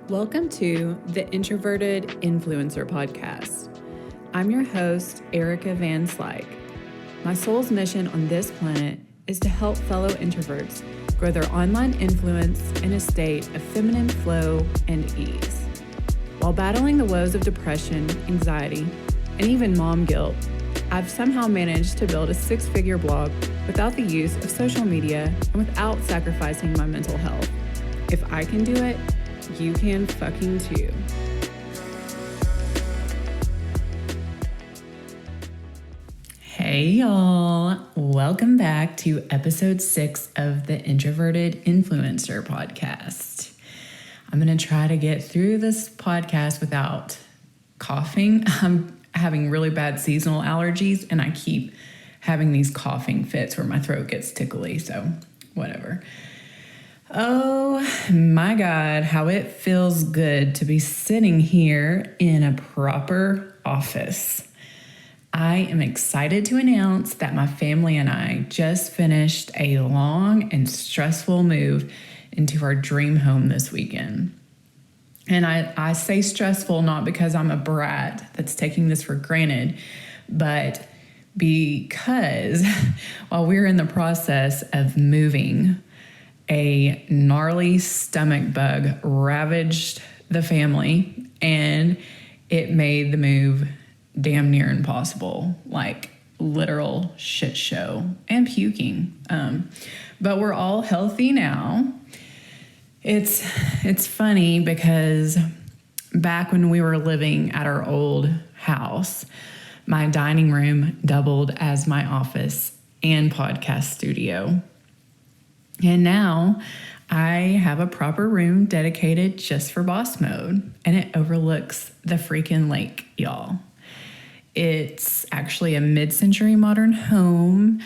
Welcome to the Introverted Influencer Podcast. I'm your host, Erica Van Slyke. My soul's mission on this planet is to help fellow introverts grow their online influence in a state of feminine flow and ease. While battling the woes of depression, anxiety, and even mom guilt, I've somehow managed to build a six-figure blog without the use of social media and without sacrificing my mental health. If I can do it, you can fucking too. Hey y'all, welcome back to episode 6 of the Introverted Influencer Podcast. I'm going to try to get through this podcast without coughing. I'm having really bad seasonal allergies and I keep having these coughing fits where my throat gets tickly, so whatever. Oh my God, how it feels good to be sitting here in a proper office. I am excited to announce that my family and I just finished a long and stressful move into our dream home this weekend. And I say stressful not because I'm a brat that's taking this for granted, but because while we're in the process of moving, a gnarly stomach bug ravaged the family and it made the move damn near impossible, like literal shit show and puking. But we're all healthy now. It's funny because back when we were living at our old house, my dining room doubled as my office and podcast studio. And now I have a proper room dedicated just for boss mode, and it overlooks the freaking lake, y'all. It's actually a mid-century modern home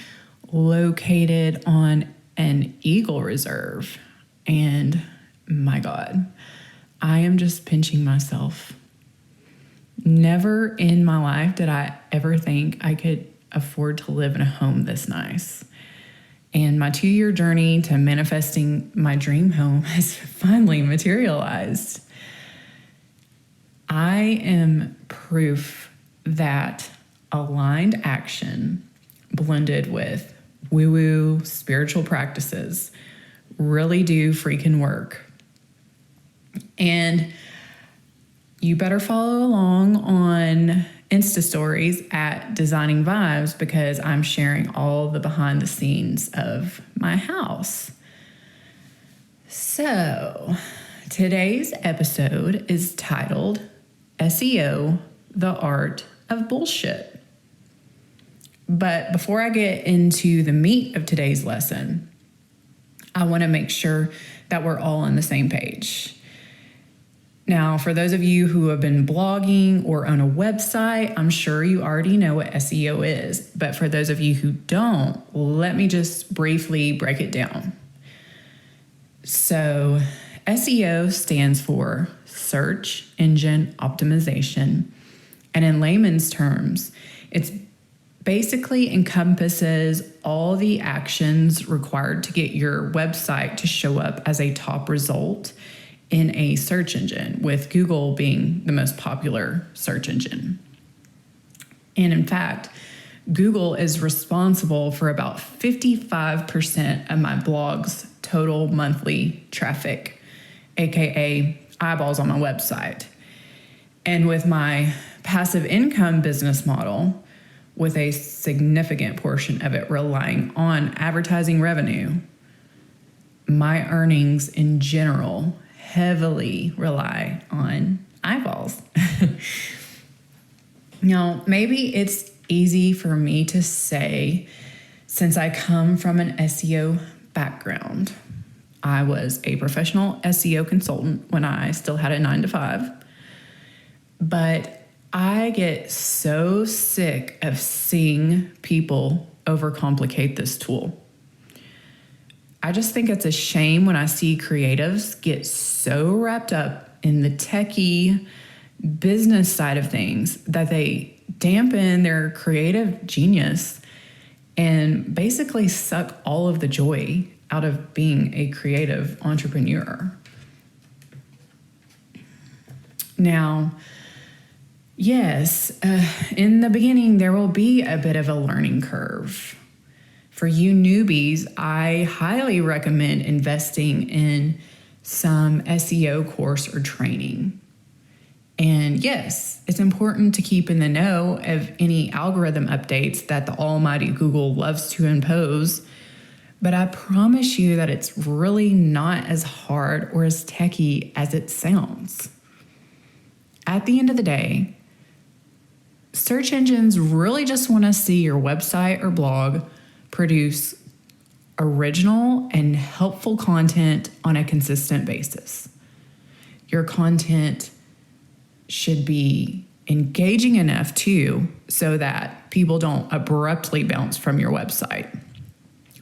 located on an eagle reserve. And my God, I am just pinching myself. Never in my life did I ever think I could afford to live in a home this nice. And my 2-year journey to manifesting my dream home has finally materialized. I am proof that aligned action blended with woo-woo spiritual practices really do freaking work. And you better follow along on Insta stories at Designing Vibes because I'm sharing all the behind the scenes of my house. So today's episode is titled SEO, the Art of Bullshit. But before I get into the meat of today's lesson, I want to make sure that we're all on the same page. Now, for those of you who have been blogging or own a website, I'm sure you already know what SEO is. But for those of you who don't, let me just briefly break it down. So, SEO stands for Search Engine Optimization. And in layman's terms, it basically encompasses all the actions required to get your website to show up as a top result in a search engine, with Google being the most popular search engine. And in fact, Google is responsible for about 55% of my blog's total monthly traffic, aka eyeballs on my website. And with my passive income business model, with a significant portion of it relying on advertising revenue, my earnings in general heavily rely on eyeballs. Now, maybe it's easy for me to say since I come from an SEO background. I was a professional SEO consultant when I still had a 9-to-5, but I get so sick of seeing people overcomplicate this tool. I just think it's a shame when I see creatives get so wrapped up in the techie business side of things that they dampen their creative genius and basically suck all of the joy out of being a creative entrepreneur. Now, yes, in the beginning, there will be a bit of a learning curve. For you newbies, I highly recommend investing in some SEO course or training. And yes, it's important to keep in the know of any algorithm updates that the almighty Google loves to impose. But I promise you that it's really not as hard or as techy as it sounds. At the end of the day, search engines really just want to see your website or blog produce original and helpful content on a consistent basis. Your content should be engaging enough too, so that people don't abruptly bounce from your website,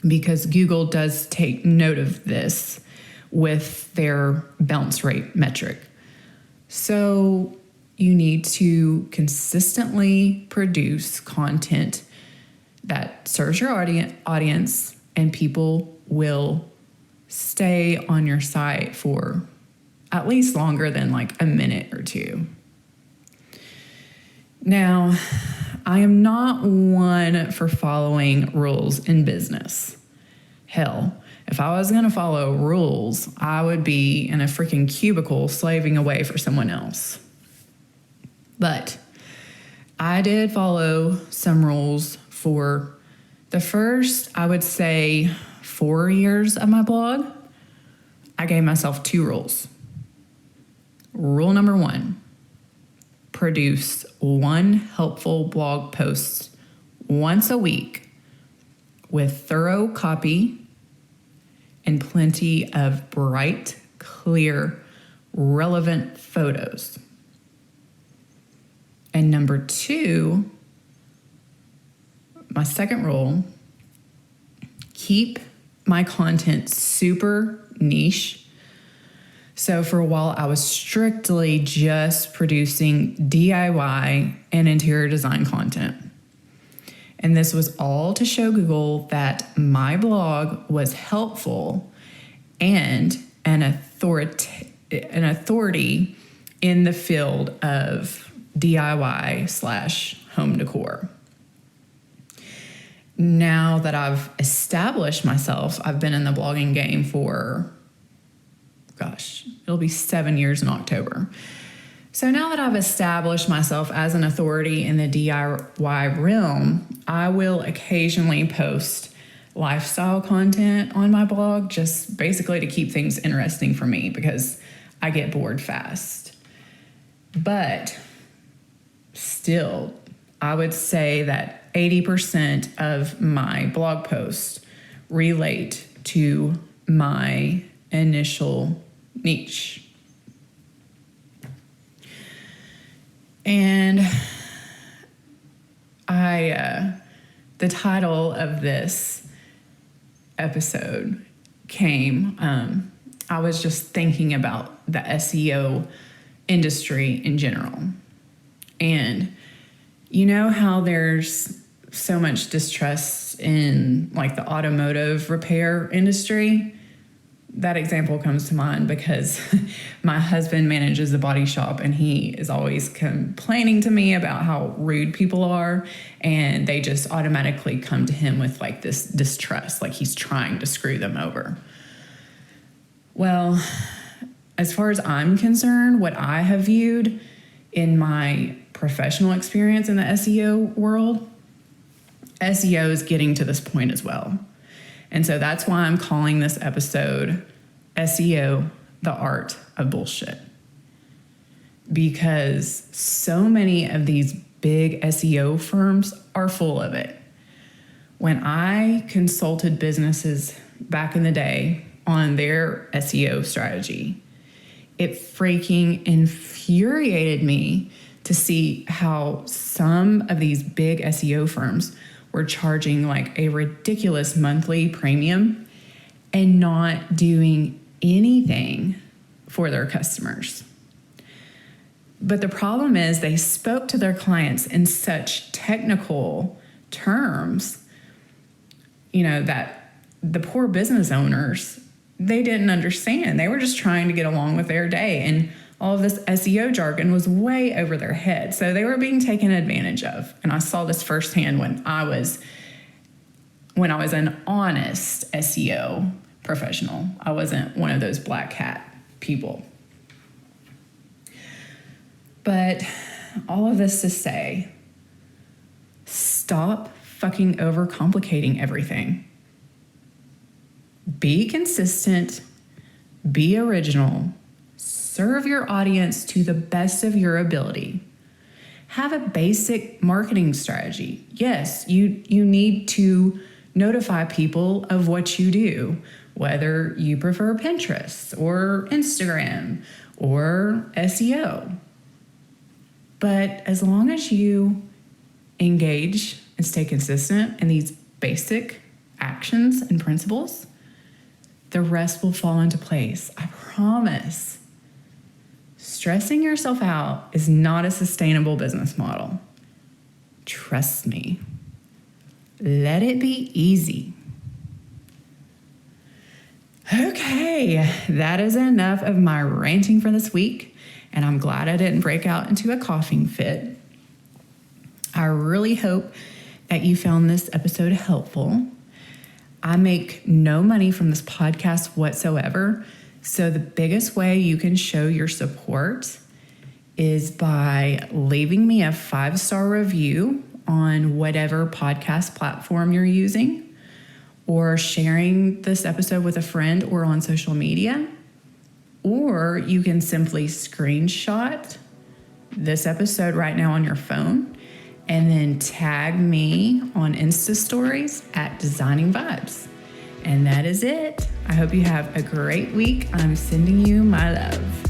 because Google does take note of this with their bounce rate metric. So you need to consistently produce content that serves your audience, and people will stay on your site for at least longer than like a minute or two. Now, I am not one for following rules in business. Hell, if I was going to follow rules, I would be in a freaking cubicle slaving away for someone else. But I did follow some rules for the first, I would say, 4 years of my blog. I gave myself 2 rules. Rule number 1, produce 1 helpful blog post once a week with thorough copy and plenty of bright, clear, relevant photos. And number 2, my second rule, keep my content super niche. So for a while, I was strictly just producing DIY and interior design content. And this was all to show Google that my blog was helpful and an authority in the field of DIY/home decor. Now that I've established myself, I've been in the blogging game for, it'll be 7 years in October. So now that I've established myself as an authority in the DIY realm, I will occasionally post lifestyle content on my blog, just basically to keep things interesting for me, because I get bored fast. But still, I would say that 80% of my blog posts relate to my initial niche. And the title of this episode came, I was just thinking about the SEO industry in general. And you know how there's so much distrust in like the automotive repair industry? That example comes to mind because my husband manages a body shop, and he is always complaining to me about how rude people are, and they just automatically come to him with like this distrust, like he's trying to screw them over. Well, as far as I'm concerned, what I have viewed in my professional experience in the SEO world, SEO is getting to this point as well. And so that's why I'm calling this episode SEO, the Art of Bullshit. Because so many of these big SEO firms are full of it. When I consulted businesses back in the day on their SEO strategy, it freaking infuriated me to see how some of these big SEO firms were charging like a ridiculous monthly premium and not doing anything for their customers. But the problem is they spoke to their clients in such technical terms, that the poor business owners, they didn't understand. They were just trying to get along with their day. And all of this SEO jargon was way over their head. So they were being taken advantage of. And I saw this firsthand when I was an honest SEO professional. I wasn't one of those black hat people. But all of this to say, stop fucking overcomplicating everything. Be consistent, be original, serve your audience to the best of your ability. Have a basic marketing strategy. Yes, you need to notify people of what you do, whether you prefer Pinterest or Instagram or SEO. But as long as you engage and stay consistent in these basic actions and principles, the rest will fall into place. I promise. Stressing yourself out is not a sustainable business model. Trust me. Let it be easy. Okay, that is enough of my ranting for this week, and I'm glad I didn't break out into a coughing fit. I really hope that you found this episode helpful. I make no money from this podcast whatsoever, so the biggest way you can show your support is by leaving me a 5-star review on whatever podcast platform you're using, or sharing this episode with a friend or on social media. Or you can simply screenshot this episode right now on your phone and then tag me on Insta stories at Designing Vibes. And that is it. I hope you have a great week. I'm sending you my love.